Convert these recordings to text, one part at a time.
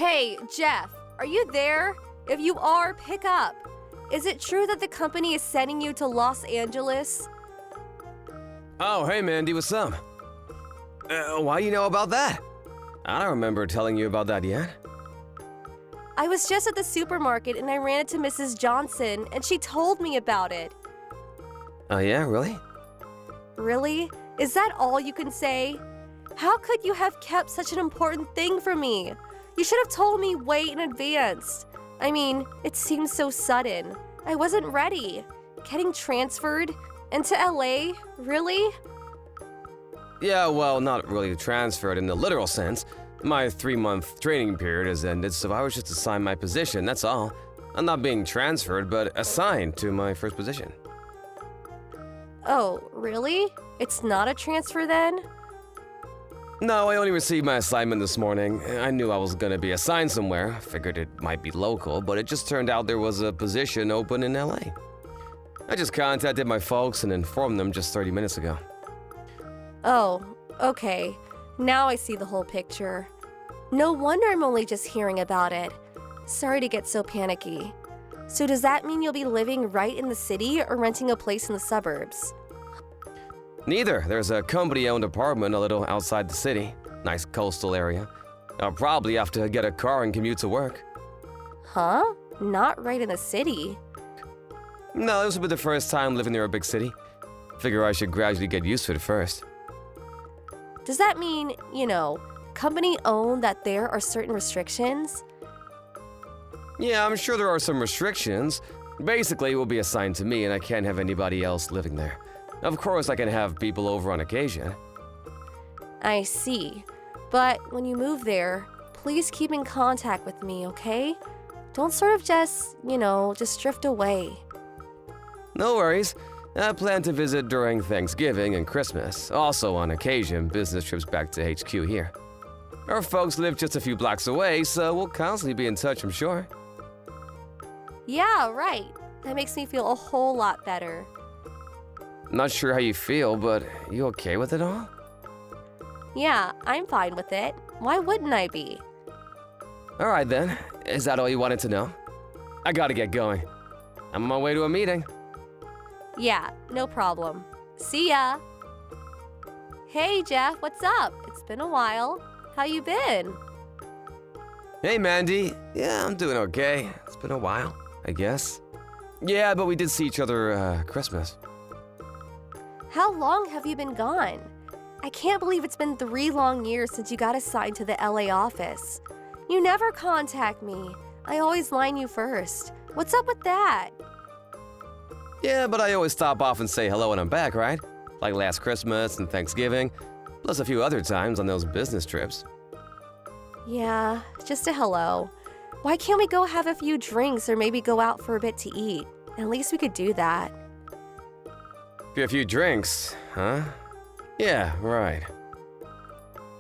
Hey, Jeff, are you there? If you are, pick up. Is it true that the company is sending you to Los Angeles? Oh, hey Mandy, what's up? Why you know about that? I don't remember telling you about that yet. I was just at the supermarket and I ran into Mrs. Johnson and she told me about it. Oh yeah, really? Really? Is that all you can say? How could you have kept such an important thing from me? You should have told me way in advance. I mean, it seems so sudden. I wasn't ready. Getting transferred into LA? Really? Yeah, well, not really transferred in the literal sense. My 3-month training period has ended, so I was just assigned my position, that's all. I'm not being transferred, but assigned to my first position. Oh, really? It's not a transfer then? No, I only received my assignment this morning. I knew I was gonna be assigned somewhere. Figured it might be local, but it just turned out there was a position open in LA. I just contacted my folks and informed them just 30 minutes ago. Oh, okay. Now I see the whole picture. No wonder I'm only just hearing about it. Sorry to get so panicky. So does that mean you'll be living right in the city or renting a place in the suburbs? Neither. There's a company-owned apartment a little outside the city. Nice coastal area. I'll probably have to get a car and commute to work. Huh? Not right in the city. No, this will be the first time living near a big city. Figure I should gradually get used to it first. Does that mean, company-owned that there are certain restrictions? Yeah, I'm sure there are some restrictions. Basically, it will be assigned to me and I can't have anybody else living there. Of course, I can have people over on occasion. I see. But when you move there, please keep in contact with me, okay? Don't sort of just drift away. No worries. I plan to visit during Thanksgiving and Christmas. Also, on occasion, business trips back to HQ here. Our folks live just a few blocks away, so we'll constantly be in touch, I'm sure. Yeah, right. That makes me feel a whole lot better. Not sure how you feel, but you okay with it all? Yeah, I'm fine with it. Why wouldn't I be? Alright then. Is that all you wanted to know? I gotta get going. I'm on my way to a meeting. Yeah, no problem. See ya! Hey, Jeff, what's up? It's been a while. How you been? Hey, Mandy. Yeah, I'm doing okay. It's been a while, I guess. Yeah, but we did see each other, Christmas. How long have you been gone? I can't believe it's been 3 long years since you got assigned to the LA office. You never contact me. I always line you first. What's up with that? Yeah, but I always stop off and say hello when I'm back, right? Like last Christmas and Thanksgiving, plus a few other times on those business trips. Yeah, just a hello. Why can't we go have a few drinks or maybe go out for a bit to eat? At least we could do that. A few drinks, huh? Yeah, right.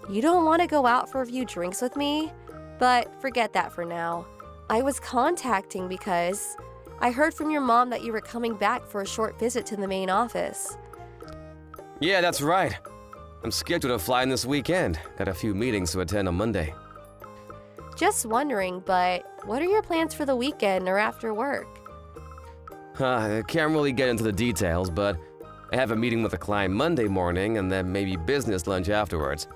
You don't want to go out for a few drinks with me? But forget that for now. I was contacting because I heard from your mom that you were coming back for a short visit to the main office. Yeah, that's right. I'm scheduled to fly in this weekend. Got a few meetings to attend on Monday. Just wondering, but what are your plans for the weekend or after work? I can't really get into the details, but I have a meeting with a client Monday morning and then maybe business lunch afterwards.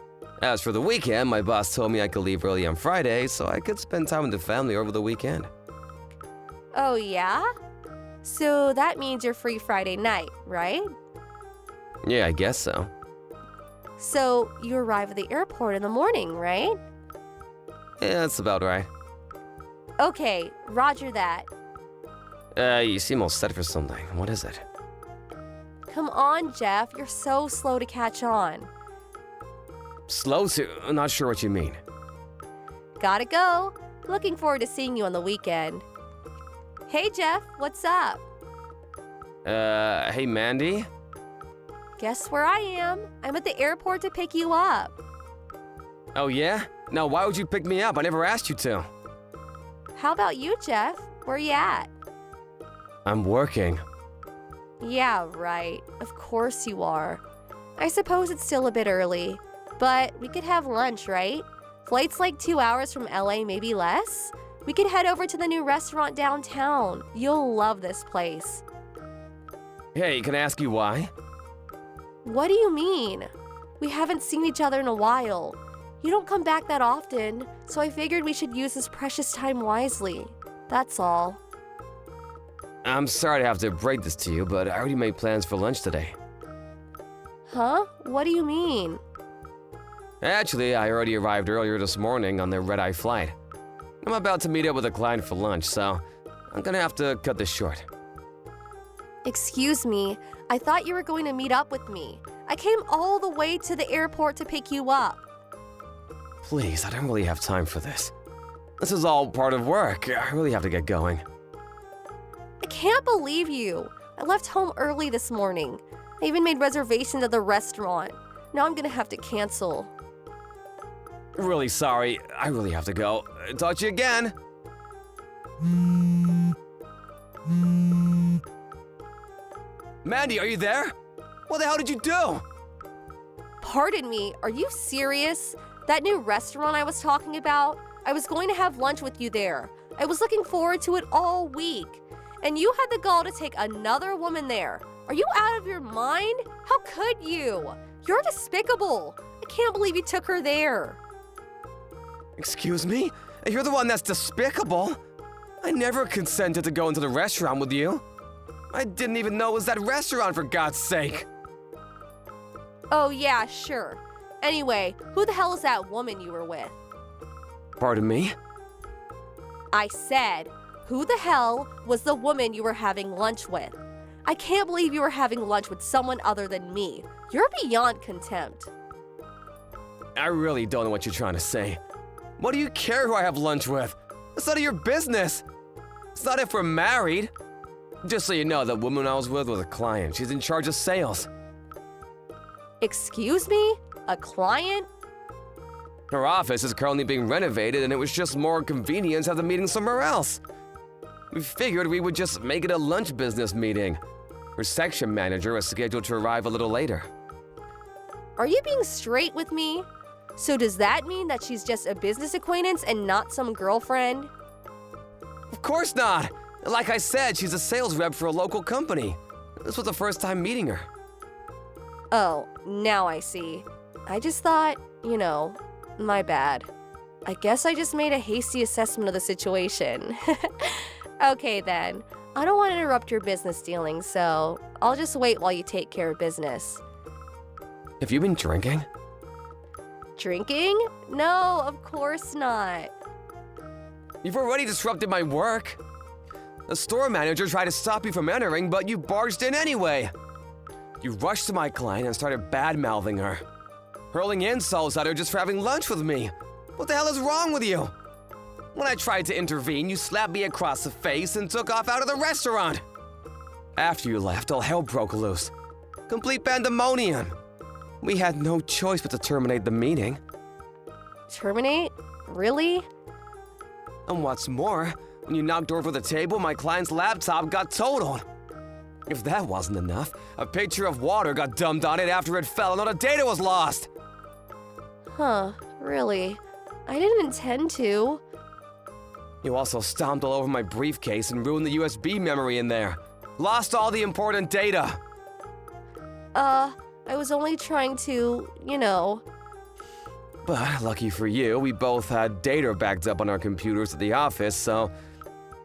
As for the weekend, my boss told me I could leave early on Friday so I could spend time with the family over the weekend. Oh, yeah? So that means you're free Friday night, right? Yeah, I guess so. So you arrive at the airport in the morning, right? Yeah, that's about right. Okay, roger that. You seem all set for something. What is it? Come on, Jeff. You're so slow to catch on. Slow to? I'm not sure what you mean. Gotta go. Looking forward to seeing you on the weekend. Hey, Jeff, what's up? Hey, Mandy? Guess where I am? I'm at the airport to pick you up. Oh, yeah? Now, why would you pick me up? I never asked you to. How about you, Jeff? Where you at? I'm working. Yeah, right. Of course you are. I suppose it's still a bit early, but we could have lunch, right? Flight's like 2 hours from LA, maybe less. We could head over to the new restaurant downtown. You'll love this place. Hey, can I ask you why? What do you mean? We haven't seen each other in a while. You don't come back that often, so I figured we should use this precious time wisely. That's all. I'm sorry to have to break this to you, but I already made plans for lunch today. Huh? What do you mean? Actually, I already arrived earlier this morning on the red-eye flight. I'm about to meet up with a client for lunch, so I'm gonna have to cut this short. Excuse me, I thought you were going to meet up with me. I came all the way to the airport to pick you up. Please, I don't really have time for this. This is all part of work. I really have to get going. I can't believe you. I left home early this morning. I even made reservations at the restaurant. Now I'm gonna have to cancel. Really sorry. I really have to go. Talk to you again. Mandy, are you there? What the hell did you do? Pardon me, are you serious? That new restaurant I was talking about? I was going to have lunch with you there. I was looking forward to it all week. And you had the gall to take another woman there. Are you out of your mind? How could you? You're despicable. I can't believe you took her there. Excuse me? You're the one that's despicable. I never consented to go into the restaurant with you. I didn't even know it was that restaurant, for God's sake. Oh yeah, sure. Anyway, who the hell is that woman you were with? Pardon me? I said, who the hell was the woman you were having lunch with? I can't believe you were having lunch with someone other than me. You're beyond contempt. I really don't know what you're trying to say. What do you care who I have lunch with? It's none of your business. It's not if we're married. Just so you know, the woman I was with was a client. She's in charge of sales. Excuse me? A client? Her office is currently being renovated, and it was just more convenient to have the meeting somewhere else. We figured we would just make it a lunch business meeting. Her section manager is scheduled to arrive a little later. Are you being straight with me? So does that mean that she's just a business acquaintance and not some girlfriend? Of course not! Like I said, she's a sales rep for a local company. This was the first time meeting her. Oh, now I see. I just thought, my bad. I guess I just made a hasty assessment of the situation. Okay then, I don't want to interrupt your business dealings, so I'll just wait while you take care of business. Have you been drinking? Drinking? No, of course not. You've already disrupted my work. The store manager tried to stop you from entering, but you barged in anyway. You rushed to my client and started bad-mouthing her, hurling insults at her just for having lunch with me. What the hell is wrong with you? When I tried to intervene, you slapped me across the face and took off out of the restaurant. After you left, all hell broke loose. Complete pandemonium. We had no choice but to terminate the meeting. Terminate? Really? And what's more, when you knocked over the table, my client's laptop got totaled. If that wasn't enough, a pitcher of water got dumped on it after it fell and all the data was lost. Huh, really? I didn't intend to. You also stomped all over my briefcase and ruined the USB memory in there. Lost all the important data. I was only trying to, But lucky for you, we both had data backed up on our computers at the office, so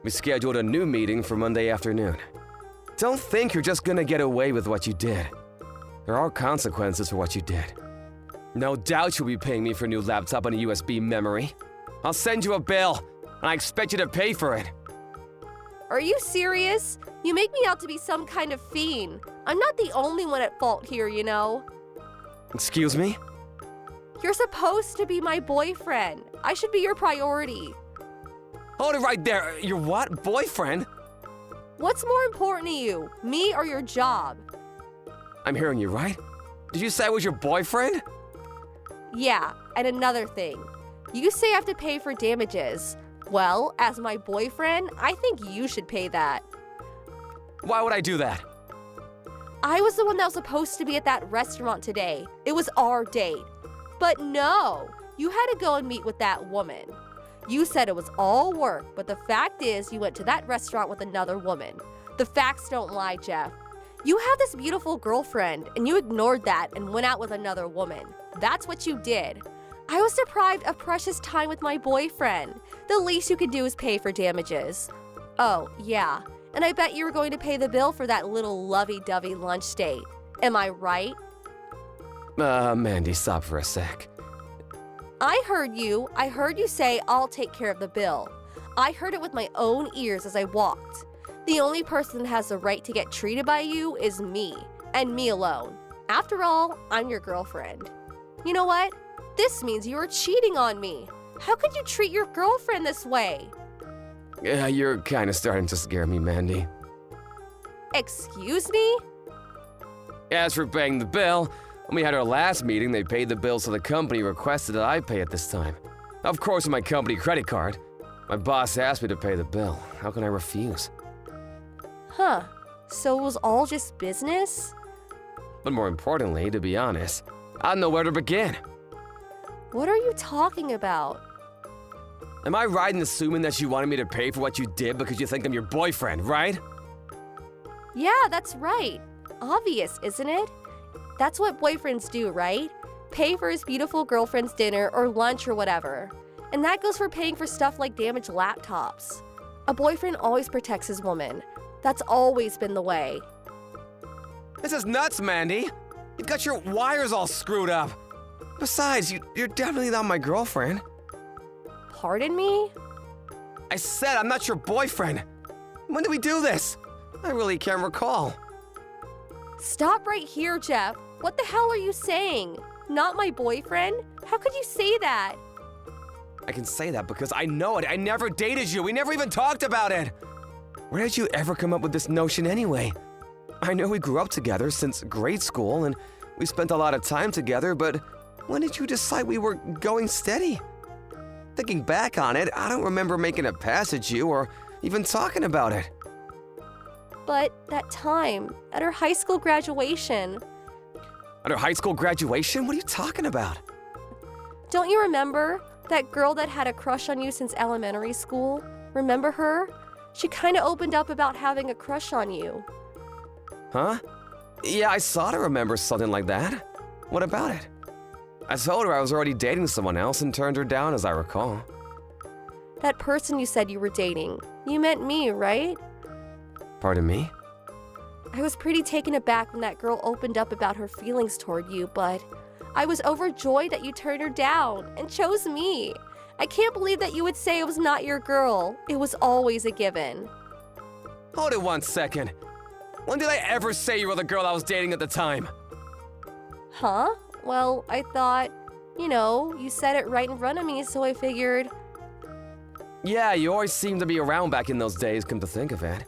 we scheduled a new meeting for Monday afternoon. Don't think you're just gonna get away with what you did. There are consequences for what you did. No doubt you'll be paying me for a new laptop and a USB memory. I'll send you a bill, and I expect you to pay for it. Are you serious? You make me out to be some kind of fiend. I'm not the only one at fault here, Excuse me? You're supposed to be my boyfriend. I should be your priority. Hold it right there. Your what? Boyfriend? What's more important to you, me or your job? I'm hearing you right. Did you say I was your boyfriend? Yeah, and another thing. You say I have to pay for damages. Well, as my boyfriend, I think you should pay that. Why would I do that? I was the one that was supposed to be at that restaurant today. It was our date. But no, You had to go and meet with that woman. You said it was all work, but the fact is you went to that restaurant with another woman. The facts don't lie, Jeff. You have this beautiful girlfriend, and you ignored that and went out with another woman. That's what you did. I was deprived of precious time with my boyfriend. The least you could do is pay for damages. Oh, yeah. And I bet you were going to pay the bill for that little lovey-dovey lunch date. Am I right? Mandy, stop for a sec. I heard you say, I'll take care of the bill. I heard it with my own ears as I walked. The only person that has the right to get treated by you is me, and me alone. After all, I'm your girlfriend. You know what? This means you are cheating on me. How could you treat your girlfriend this way? Yeah, you're kind of starting to scare me, Mandy. Excuse me? As for paying the bill, when we had our last meeting, they paid the bill so the company requested that I pay it this time. Of course, with my company credit card. My boss asked me to pay the bill. How can I refuse? Huh. So it was all just business? But more importantly, to be honest, I don't know where to begin. What are you talking about? Am I right in assuming that you wanted me to pay for what you did because you think I'm your boyfriend, right? Yeah, that's right. Obvious, isn't it? That's what boyfriends do, right? Pay for his beautiful girlfriend's dinner or lunch or whatever. And that goes for paying for stuff like damaged laptops. A boyfriend always protects his woman. That's always been the way. This is nuts, Mandy. You've got your wires all screwed up. Besides, you're definitely not my girlfriend. Pardon me? I said I'm not your boyfriend. When did we do this? I really can't recall. Stop right here, Jeff. What the hell are you saying? Not my boyfriend? How could you say that? I can say that because I know it. I never dated you. We never even talked about it. Where did you ever come up with this notion anyway? I know we grew up together since grade school and we spent a lot of time together, but when did you decide we were going steady? Thinking back on it, I don't remember making a pass at you or even talking about it. But that time, at our high school graduation. At our high school graduation? What are you talking about? Don't you remember that girl that had a crush on you since elementary school? Remember her? She kind of opened up about having a crush on you. Huh? Yeah, I sort of remember something like that. What about it? I told her I was already dating someone else and turned her down, as I recall. That person you said you were dating, you meant me, right? Pardon me? I was pretty taken aback when that girl opened up about her feelings toward you, but I was overjoyed that you turned her down and chose me. I can't believe that you would say it was not your girl. It was always a given. Hold it 1 second. When did I ever say you were the girl I was dating at the time? Huh? Well, I thought, you said it right in front of me, so I figured. Yeah, you always seemed to be around back in those days, come to think of it.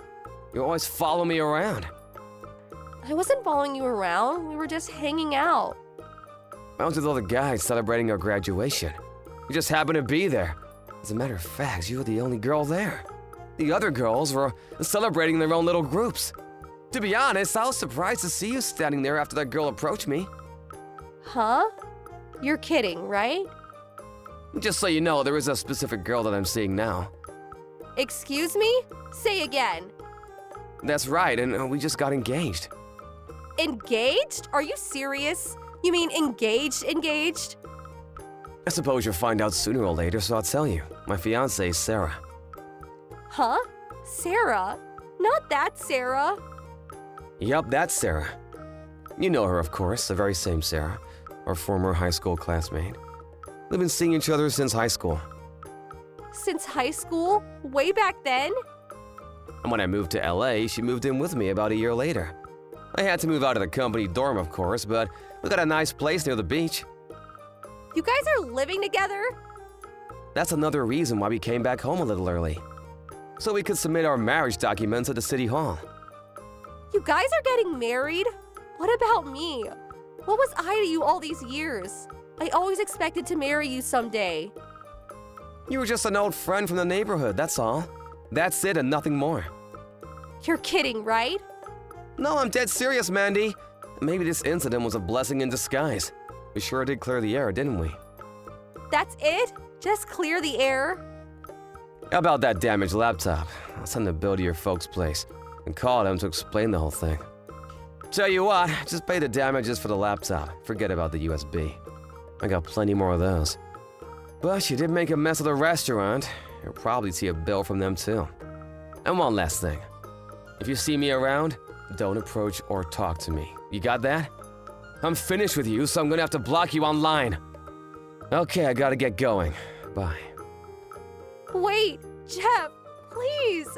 You always follow me around. I wasn't following you around. We were just hanging out. I was with all the guys celebrating our graduation. You just happened to be there. As a matter of fact, you were the only girl there. The other girls were celebrating their own little groups. To be honest, I was surprised to see you standing there after that girl approached me. Huh? You're kidding, right? Just so you know, there is a specific girl that I'm seeing now. Excuse me? Say again. That's right, and we just got engaged. Engaged? Are you serious? You mean engaged? I suppose you'll find out sooner or later, so I'll tell you. My fiancée is Sarah. Huh? Sarah? Not that Sarah. Yup, that's Sarah. You know her, of course, the very same Sarah, our former high school classmate. We've been seeing each other since high school. Since high school? Way back then? And when I moved to LA, she moved in with me about a year later. I had to move out of the company dorm, of course, but we got a nice place near the beach. You guys are living together? That's another reason why we came back home a little early. So we could submit our marriage documents at the city hall. You guys are getting married? What about me? What was I to you all these years? I always expected to marry you someday. You were just an old friend from the neighborhood, that's all. That's it and nothing more. You're kidding, right? No, I'm dead serious, Mandy. Maybe this incident was a blessing in disguise. We sure did clear the air, didn't we? That's it? Just clear the air? How about that damaged laptop? I'll send the bill to your folks' place and call them to explain the whole thing. Tell you what, just pay the damages for the laptop. Forget about the USB. I got plenty more of those. But you did make a mess of the restaurant. You'll probably see a bill from them too. And one last thing. If you see me around, don't approach or talk to me. You got that? I'm finished with you, so I'm gonna have to block you online. Okay, I gotta get going. Bye. Wait, Jeff, please.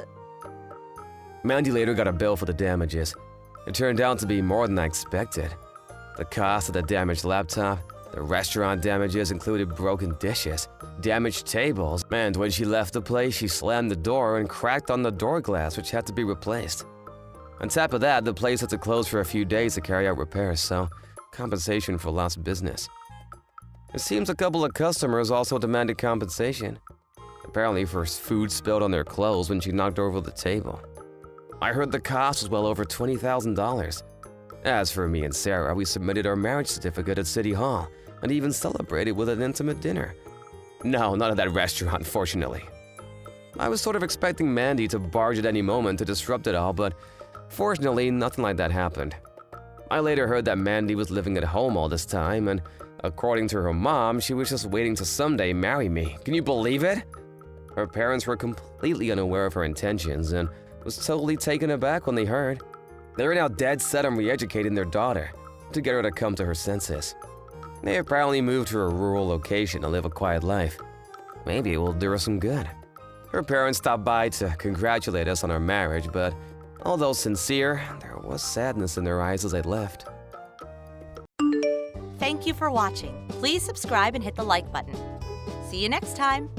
Mandy later got a bill for the damages. It turned out to be more than I expected. The cost of the damaged laptop, the restaurant damages included broken dishes, damaged tables, and when she left the place, she slammed the door and cracked on the door glass, which had to be replaced. On top of that, the place had to close for a few days to carry out repairs, so compensation for lost business. It seems a couple of customers also demanded compensation, apparently for food spilled on their clothes when she knocked over the table. I heard the cost was well over $20,000. As for me and Sarah, we submitted our marriage certificate at City Hall and even celebrated with an intimate dinner. No, none of that restaurant, unfortunately. I was sort of expecting Mandy to barge at any moment to disrupt it all, but fortunately, nothing like that happened. I later heard that Mandy was living at home all this time, and according to her mom, she was just waiting to someday marry me. Can you believe it? Her parents were completely unaware of her intentions and was totally taken aback when they heard. They were now dead set on re-educating their daughter to get her to come to her senses. They apparently moved to a rural location to live a quiet life. Maybe it will do her some good. Her parents stopped by to congratulate us on our marriage, but although sincere, there was sadness in their eyes as they left. Thank you for watching. Please subscribe and hit the like button. See you next time.